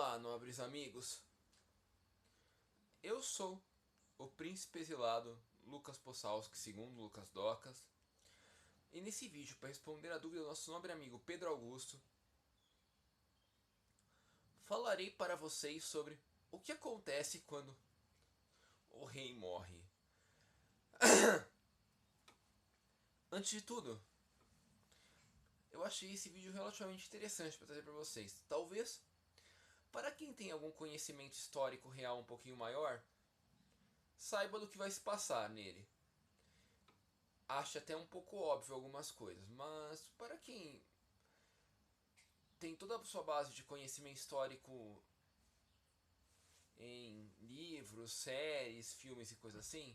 Olá, nobres amigos. Eu sou o príncipe exilado Lucas Possalski, segundo Lucas Docas. E nesse vídeo, para responder a dúvida do nosso nobre amigo Pedro Augusto, falarei para vocês sobre o que acontece quando o rei morre. Antes de tudo, eu achei esse vídeo relativamente interessante para trazer para vocês. Talvez, para quem tem algum conhecimento histórico real um pouquinho maior, saiba do que vai se passar nele. Acho até um pouco óbvio algumas coisas, mas para quem tem toda a sua base de conhecimento histórico em livros, séries, filmes e coisas assim,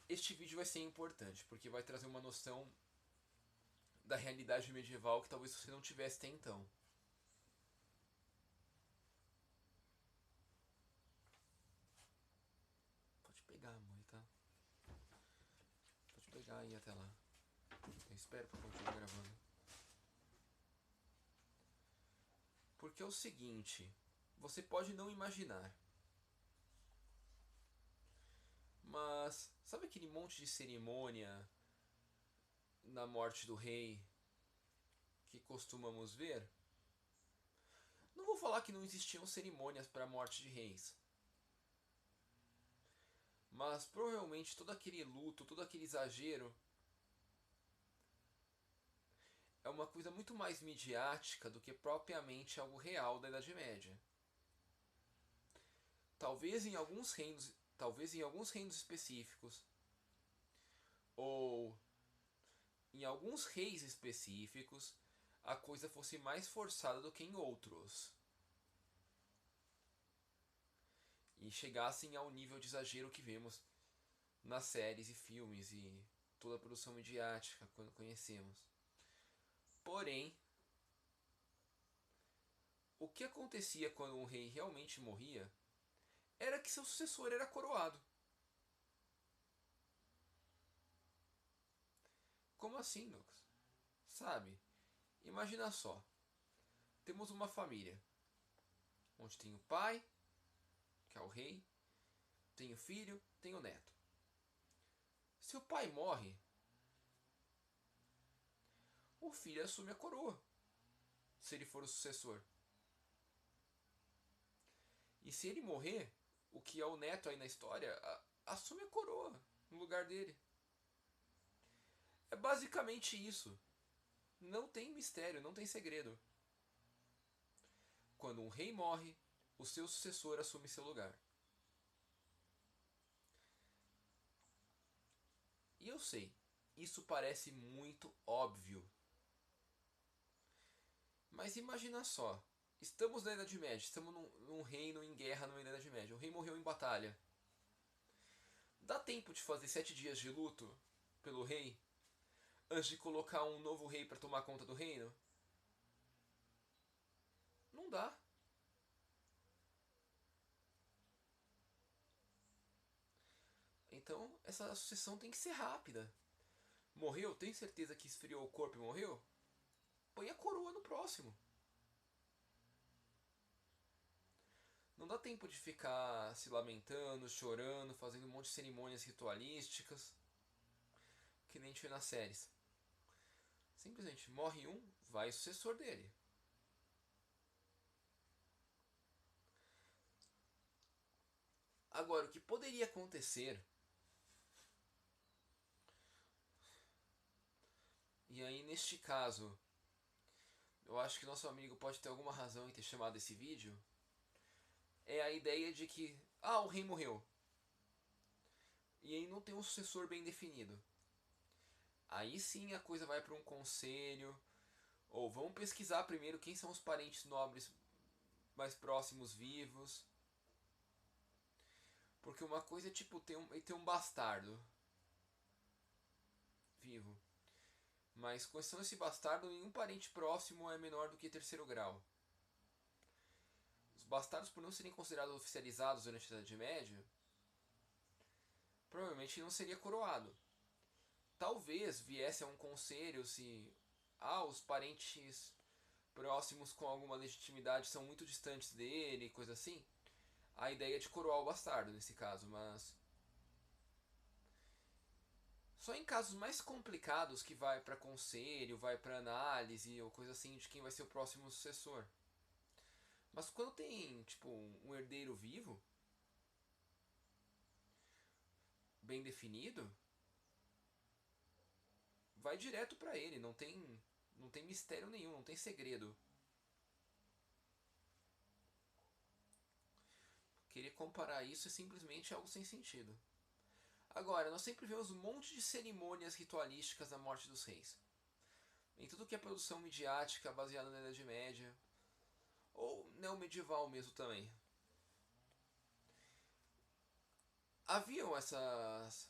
este vídeo vai ser importante, porque vai trazer uma noção da realidade medieval que talvez você não tivesse até então. Pode pegar, mãe, tá? Pode pegar aí até lá. Eu espero para continuar gravando. Porque é o seguinte, você pode não imaginar, mas sabe aquele monte de cerimônia na morte do rei que costumamos ver? Não vou falar que não existiam cerimônias para a morte de reis, mas provavelmente todo aquele luto, todo aquele exagero é uma coisa muito mais midiática do que propriamente algo real da Idade Média. Talvez em alguns reinos específicos, ou em alguns reis específicos, a coisa fosse mais forçada do que em outros. E chegassem ao nível de exagero que vemos nas séries e filmes e toda a produção midiática quando conhecemos. Porém, o que acontecia quando um rei realmente morria era que seu sucessor era coroado. Como assim, Lucas? Sabe, imagina só. Temos uma família onde tem o pai, que é o rei, tem o filho, tem o neto. Se o pai morre, o filho assume a coroa, se ele for o sucessor. E se ele morrer, o que é o neto aí na história, assume a coroa no lugar dele. É basicamente isso. Não tem mistério, não tem segredo. Quando um rei morre, o seu sucessor assume seu lugar. E eu sei, isso parece muito óbvio. Mas imagina só, estamos na Idade Média, estamos num reino em guerra na Idade Média. O rei morreu em batalha. Dá tempo de fazer 7 dias de luto pelo rei antes de colocar um novo rei para tomar conta do reino? Não dá. Então essa sucessão tem que ser rápida. Morreu? Tem certeza que esfriou o corpo e morreu? Põe a coroa no próximo. Não dá tempo de ficar se lamentando, chorando, fazendo um monte de cerimônias ritualísticas, que nem a gente vê nas séries. Simplesmente morre um, vai o sucessor dele. Agora, o que poderia acontecer, e aí neste caso, eu acho que nosso amigo pode ter alguma razão em ter chamado esse vídeo, é a ideia de que, o rei morreu. E aí não tem um sucessor bem definido. Aí sim a coisa vai para um conselho, ou vamos pesquisar primeiro quem são os parentes nobres mais próximos vivos. Porque uma coisa é tipo ter um bastardo vivo. Mas com exceção desse bastardo, nenhum parente próximo é menor do que terceiro grau. Os bastardos, por não serem considerados oficializados durante a Idade Média, provavelmente não seria coroado. Talvez viesse a um conselho se os parentes próximos com alguma legitimidade são muito distantes dele, coisa assim, a ideia é de coroar o bastardo nesse caso, mas só em casos mais complicados que vai para conselho, vai para análise ou coisa assim de quem vai ser o próximo sucessor. Mas quando tem, tipo, um herdeiro vivo, bem definido, vai direto para ele, não tem mistério nenhum, não tem segredo. Querer comparar isso é simplesmente algo sem sentido. Agora, nós sempre vemos um monte de cerimônias ritualísticas na morte dos reis. Em tudo que é produção midiática baseada na Idade Média, ou neomedieval mesmo também. Haviam essas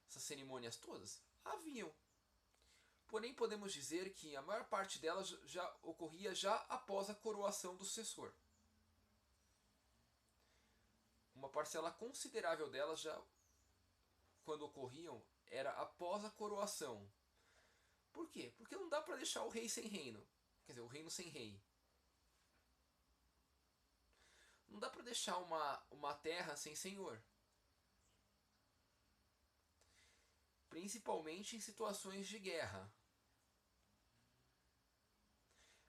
cerimônias todas? Haviam. Porém, podemos dizer que a maior parte delas já ocorria já após a coroação do sucessor. Uma parcela considerável delas já, quando ocorriam, era após a coroação. Por quê? Porque não dá para deixar o rei sem reino. Quer dizer, o reino sem rei. Não dá para deixar uma terra sem senhor. Principalmente em situações de guerra.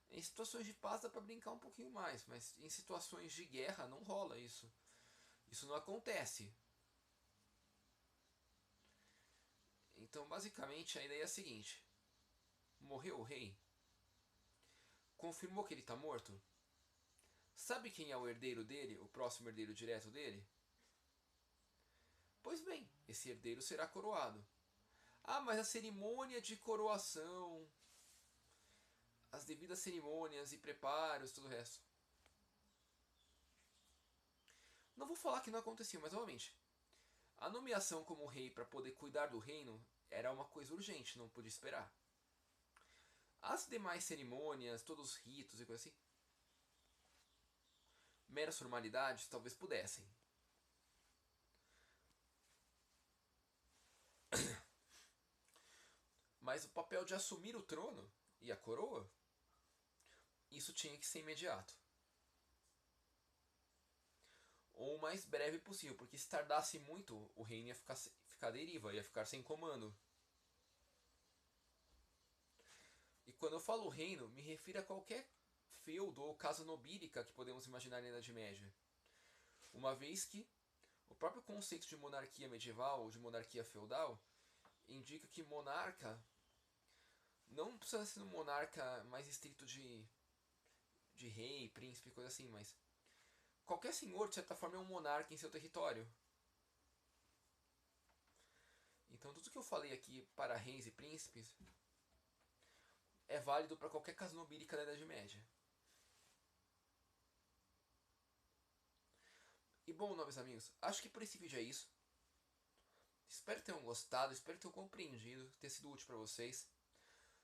Em situações de paz dá para brincar um pouquinho mais, mas em situações de guerra não rola isso. Isso não acontece. Então, basicamente, a ideia é a seguinte: morreu o rei? Confirmou que ele está morto? Sabe quem é o herdeiro dele, o próximo herdeiro direto dele? Pois bem, esse herdeiro será coroado. Ah, mas a cerimônia de coroação, as devidas cerimônias e preparos, tudo o resto. Não vou falar que não acontecia, mas novamente, a nomeação como rei para poder cuidar do reino era uma coisa urgente, não podia esperar. As demais cerimônias, todos os ritos e coisas assim, meras formalidades, talvez pudessem. Mas o papel de assumir o trono e a coroa, isso tinha que ser imediato. Ou o mais breve possível, porque se tardasse muito, o reino ia ficar à deriva, ia ficar sem comando. E quando eu falo reino, me refiro a qualquer feudo ou casa nobílica que podemos imaginar na Idade Média. Uma vez que o próprio conceito de monarquia medieval ou de monarquia feudal indica que monarca não precisa ser um monarca mais estrito de rei, príncipe, coisa assim, mas qualquer senhor, de certa forma, é um monarca em seu território. Então, tudo que eu falei aqui para reis e príncipes é válido para qualquer casa nobílica da Idade Média. E bom, nobres amigos, acho que por esse vídeo é isso. Espero que tenham gostado, espero que tenham compreendido, ter sido útil para vocês.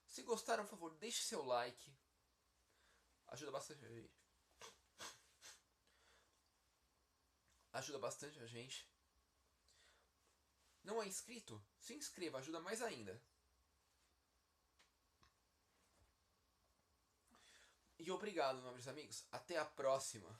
Se gostaram, por favor, deixe seu like. Ajuda bastante a gente. Ajuda bastante a gente. Não é inscrito? Se inscreva, ajuda mais ainda. E obrigado, nobres amigos. Até a próxima.